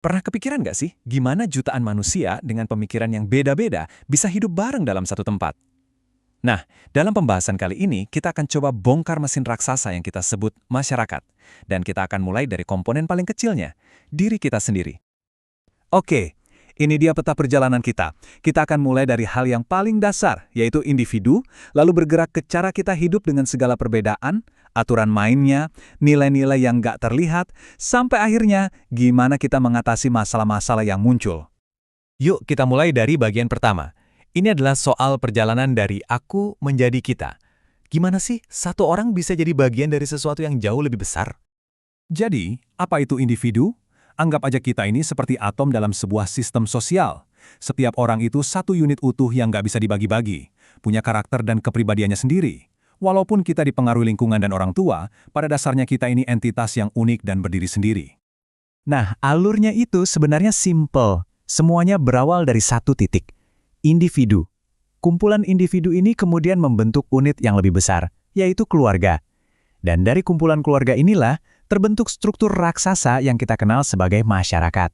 Pernah kepikiran nggak sih, gimana jutaan manusia dengan pemikiran yang beda-beda bisa hidup bareng dalam satu tempat? Nah, dalam pembahasan kali ini, kita akan coba bongkar mesin raksasa yang kita sebut masyarakat. Dan kita akan mulai dari komponen paling kecilnya, diri kita sendiri. Oke, ini dia peta perjalanan kita. Kita akan mulai dari hal yang paling dasar, yaitu individu, lalu bergerak ke cara kita hidup dengan segala perbedaan, aturan mainnya, nilai-nilai yang nggak terlihat, sampai akhirnya gimana kita mengatasi masalah-masalah yang muncul. Yuk kita mulai dari bagian pertama. Ini adalah soal perjalanan dari aku menjadi kita. Gimana sih satu orang bisa jadi bagian dari sesuatu yang jauh lebih besar? Jadi, apa itu individu? Anggap aja kita ini seperti atom dalam sebuah sistem sosial. Setiap orang itu satu unit utuh yang nggak bisa dibagi-bagi, punya karakter dan kepribadiannya sendiri. Walaupun kita dipengaruhi lingkungan dan orang tua, pada dasarnya kita ini entitas yang unik dan berdiri sendiri. Nah, alurnya itu sebenarnya simple. Semuanya berawal dari satu titik. Individu. Kumpulan individu ini kemudian membentuk unit yang lebih besar, yaitu keluarga. Dan dari kumpulan keluarga inilah terbentuk struktur raksasa yang kita kenal sebagai masyarakat.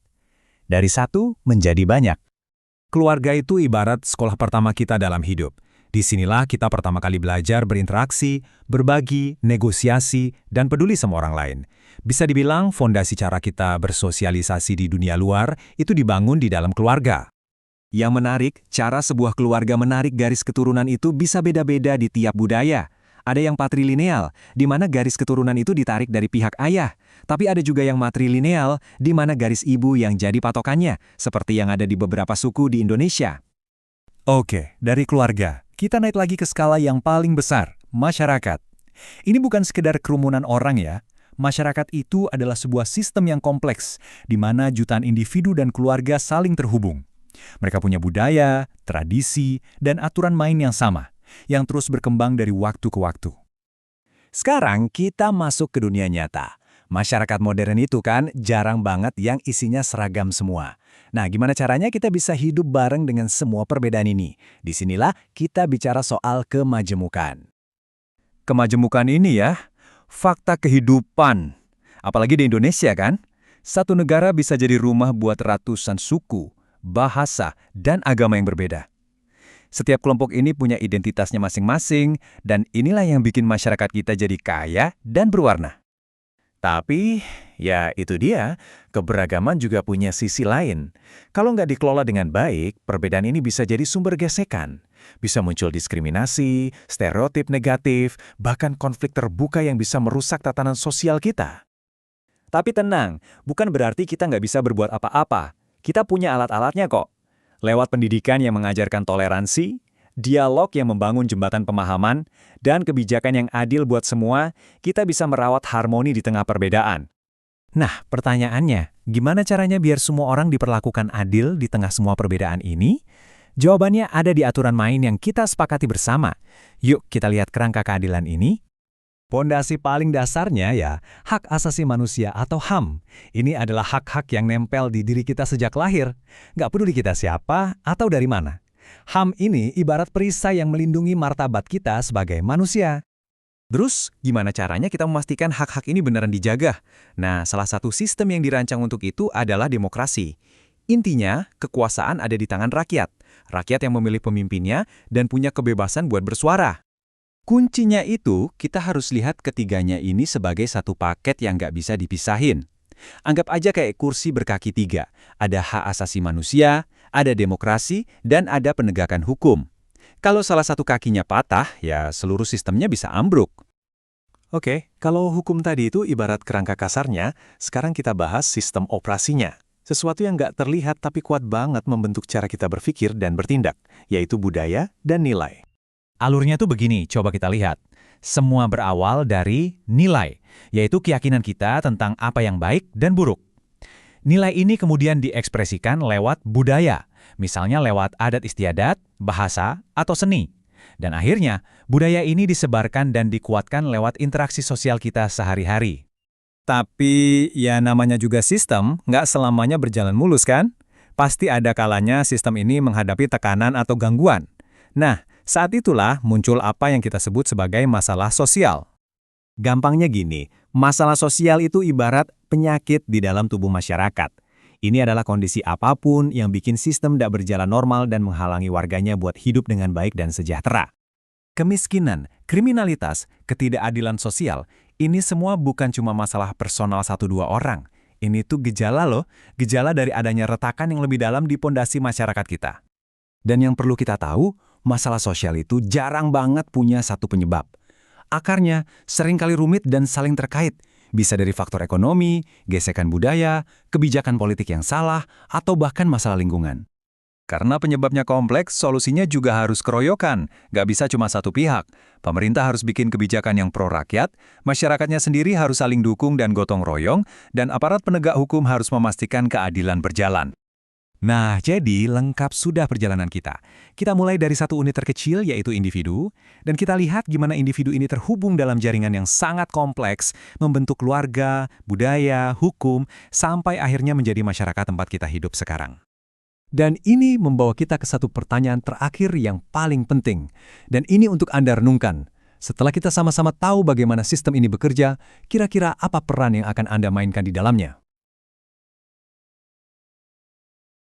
Dari satu menjadi banyak. Keluarga itu ibarat sekolah pertama kita dalam hidup. Disinilah kita pertama kali belajar berinteraksi, berbagi, negosiasi, dan peduli sama orang lain. Bisa dibilang fondasi cara kita bersosialisasi di dunia luar itu dibangun di dalam keluarga. Yang menarik, cara sebuah keluarga menarik garis keturunan itu bisa beda-beda di tiap budaya. Ada yang patrilineal, di mana garis keturunan itu ditarik dari pihak ayah. Tapi ada juga yang matrilineal, di mana garis ibu yang jadi patokannya, seperti yang ada di beberapa suku di Indonesia. Oke, dari keluarga, kita naik lagi ke skala yang paling besar, masyarakat. Ini bukan sekedar kerumunan orang ya. Masyarakat itu adalah sebuah sistem yang kompleks, di mana jutaan individu dan keluarga saling terhubung. Mereka punya budaya, tradisi, dan aturan main yang sama, yang terus berkembang dari waktu ke waktu. Sekarang kita masuk ke dunia nyata. Masyarakat modern itu kan jarang banget yang isinya seragam semua. Nah, gimana caranya kita bisa hidup bareng dengan semua perbedaan ini? Disinilah kita bicara soal kemajemukan. Kemajemukan ini ya, fakta kehidupan. Apalagi di Indonesia kan, satu negara bisa jadi rumah buat ratusan suku, bahasa, dan agama yang berbeda. Setiap kelompok ini punya identitasnya masing-masing, dan inilah yang bikin masyarakat kita jadi kaya dan berwarna. Tapi, ya itu dia, keberagaman juga punya sisi lain. Kalau nggak dikelola dengan baik, perbedaan ini bisa jadi sumber gesekan. Bisa muncul diskriminasi, stereotip negatif, bahkan konflik terbuka yang bisa merusak tatanan sosial kita. Tapi tenang, bukan berarti kita nggak bisa berbuat apa-apa. Kita punya alat-alatnya kok. Lewat pendidikan yang mengajarkan toleransi, dialog yang membangun jembatan pemahaman, dan kebijakan yang adil buat semua, kita bisa merawat harmoni di tengah perbedaan. Nah, pertanyaannya, gimana caranya biar semua orang diperlakukan adil di tengah semua perbedaan ini? Jawabannya ada di aturan main yang kita sepakati bersama. Yuk kita lihat kerangka keadilan ini. Pondasi paling dasarnya ya, hak asasi manusia atau HAM. Ini adalah hak-hak yang nempel di diri kita sejak lahir. Nggak peduli kita siapa atau dari mana. HAM ini ibarat perisai yang melindungi martabat kita sebagai manusia. Terus, gimana caranya kita memastikan hak-hak ini beneran dijaga? Nah, salah satu sistem yang dirancang untuk itu adalah demokrasi. Intinya, kekuasaan ada di tangan rakyat. Rakyat yang memilih pemimpinnya dan punya kebebasan buat bersuara. Kuncinya itu, kita harus lihat ketiganya ini sebagai satu paket yang nggak bisa dipisahin. Anggap aja kayak kursi berkaki tiga. Ada hak asasi manusia, ada demokrasi, dan ada penegakan hukum. Kalau salah satu kakinya patah, ya seluruh sistemnya bisa ambruk. Oke, kalau hukum tadi itu ibarat kerangka kasarnya, sekarang kita bahas sistem operasinya. Sesuatu yang nggak terlihat tapi kuat banget membentuk cara kita berpikir dan bertindak, yaitu budaya dan nilai. Alurnya tuh begini, coba kita lihat. Semua berawal dari nilai, yaitu keyakinan kita tentang apa yang baik dan buruk. Nilai ini kemudian diekspresikan lewat budaya, misalnya lewat adat istiadat, bahasa, atau seni. Dan akhirnya, budaya ini disebarkan dan dikuatkan lewat interaksi sosial kita sehari-hari. Tapi, ya namanya juga sistem, nggak selamanya berjalan mulus kan? Pasti ada kalanya sistem ini menghadapi tekanan atau gangguan. Nah, saat itulah muncul apa yang kita sebut sebagai masalah sosial. Gampangnya gini, masalah sosial itu ibarat penyakit di dalam tubuh masyarakat. Ini adalah kondisi apapun yang bikin sistem tidak berjalan normal dan menghalangi warganya buat hidup dengan baik dan sejahtera. Kemiskinan, kriminalitas, ketidakadilan sosial, ini semua bukan cuma masalah personal satu dua orang. Ini tuh gejala loh, gejala dari adanya retakan yang lebih dalam di pondasi masyarakat kita. Dan yang perlu kita tahu, masalah sosial itu jarang banget punya satu penyebab. Akarnya seringkali rumit dan saling terkait. Bisa dari faktor ekonomi, gesekan budaya, kebijakan politik yang salah, atau bahkan masalah lingkungan. Karena penyebabnya kompleks, solusinya juga harus keroyokan. Nggak bisa cuma satu pihak. Pemerintah harus bikin kebijakan yang pro-rakyat, masyarakatnya sendiri harus saling dukung dan gotong royong, dan aparat penegak hukum harus memastikan keadilan berjalan. Nah, jadi lengkap sudah perjalanan kita. Kita mulai dari satu unit terkecil, yaitu individu, dan kita lihat gimana individu ini terhubung dalam jaringan yang sangat kompleks, membentuk keluarga, budaya, hukum, sampai akhirnya menjadi masyarakat tempat kita hidup sekarang. Dan ini membawa kita ke satu pertanyaan terakhir yang paling penting. Dan ini untuk Anda renungkan. Setelah kita sama-sama tahu bagaimana sistem ini bekerja, kira-kira apa peran yang akan Anda mainkan di dalamnya?